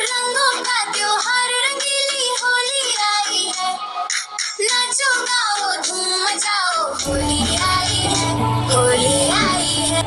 रंगों का त्योहार रंगीली होली आई है, नाचो गाओ धूम मचाओ, होली आई है, होली आई है।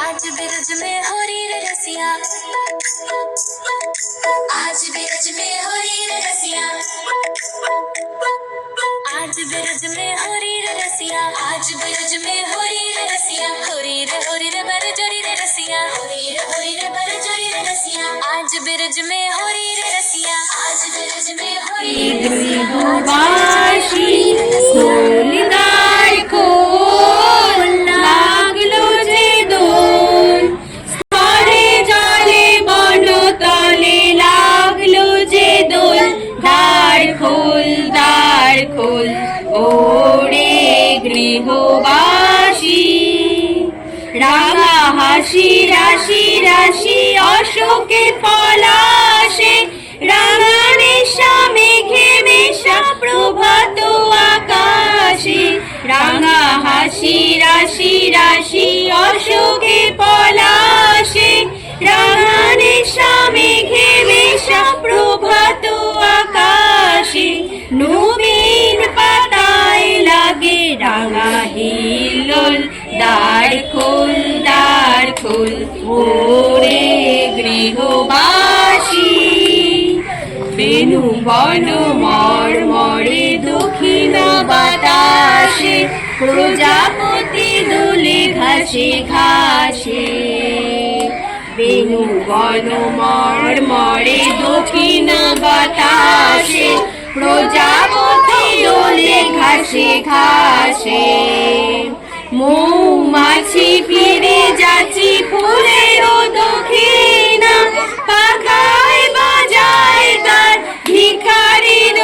आज बिरज में हो रही रे रसिया, आज बिरज में हो रही रे रसिया, आज बिरज में हो रही रे रसिया, आज बिरज में हो रही रे रसिया, हो रही रे बर जोरी रे रसिया, हो रही रे बर जोरी रे रसिया, आज बिरज में हो रही रे रसिया, आज बिरज में हो रही रे রাঙা হাসি রাশি রাশি অশোকে পলাশে, রাঙা নেশা মেঘে মেশা প্রভাত আকাশে, রাঙা হাসি রাশি রাশি অশোকে পলাশে, রাঙা নেশা মেঘে মেশা প্রভাত আকাশে, নবীন পাতায় লাগে রাঙা হিল্লোল, দ্বার খোল ওরে গৃহবাসী, বেনু বন মর্মরে দক্ষিণ বাতাসে, প্রজাপতি দোলে ঘাসে ঘাসে, বেনু বন মর্মরে দক্ষিণ বাতাসে, প্রজাপতি দোলে ঘাসে ঘাসে, মৌমাছি ফিরে যাচ্ছি ফুলের দক্ষিণা, পাখায় বাজায় তার ভিখারির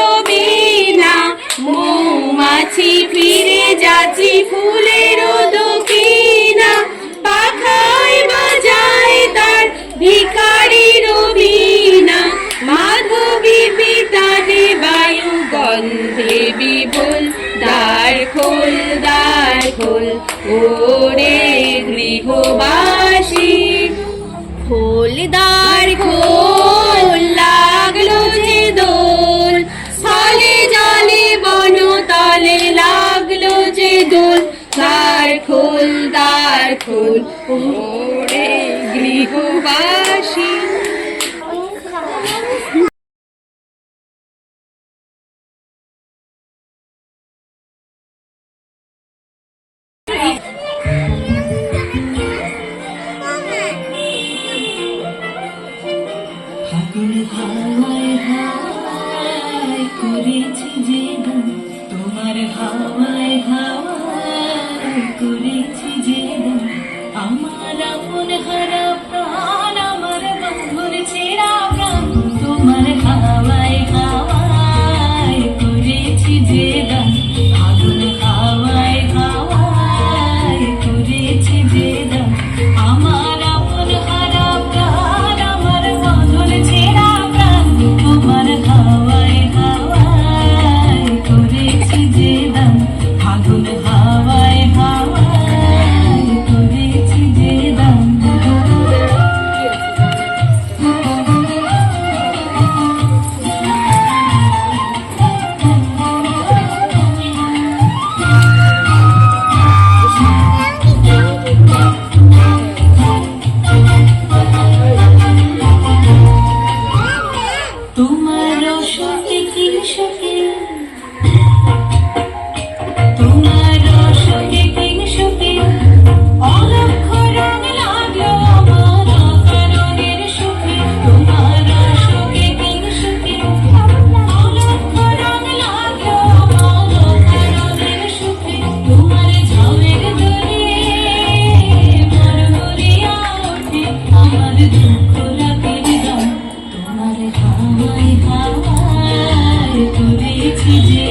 গন্ধে বিপুল, দ্বার খোল ওরে গৃহবাসী। খোল দ্বার খোল, লাগলো যে দোল, স্থলে জলে বনতলে লাগলো যে দোল। দ্বার খোল ওরে গৃহবাসী। ফাগুন হাওয়ায় হাওয়ায় করেছি যে গান, তোমার হাওয়ায় হাওয়ায় করেছি যে গান। আমার আপন হারা প্রাণ, আমার বন্ধুর ছেঁড়া প্রাণ, তোমার হাওয়ায় হাওয়ায় করেছি যে গান। ফাগুন হাওয়ায় হাওয়ায় করেছি যে গান। আমার আপন হারা প্রাণ, আমার বন্ধুর ছেঁড়া প্রাণ, তোমার হাওয়ায় হাওয়ায় করেছি যে গান। ফাগুন হাওয়ায় হাওয়ায় করেছি যে গান। তোমার সুখে কি সুখে, তোমার সুখে কি সুখে, অলক্ষ রং লাগলো আমার অকারণের সুখে। তোমার সুখে কি সুখে, অলক্ষ রং লাগলো আমার অকারণের সুখে। তোমার ঝামের দোলে মরমরিয়া ওঠে আমার দুঃখ রাতের গান। তোমার হাওয়ায় হাওয়ায় করেছি যে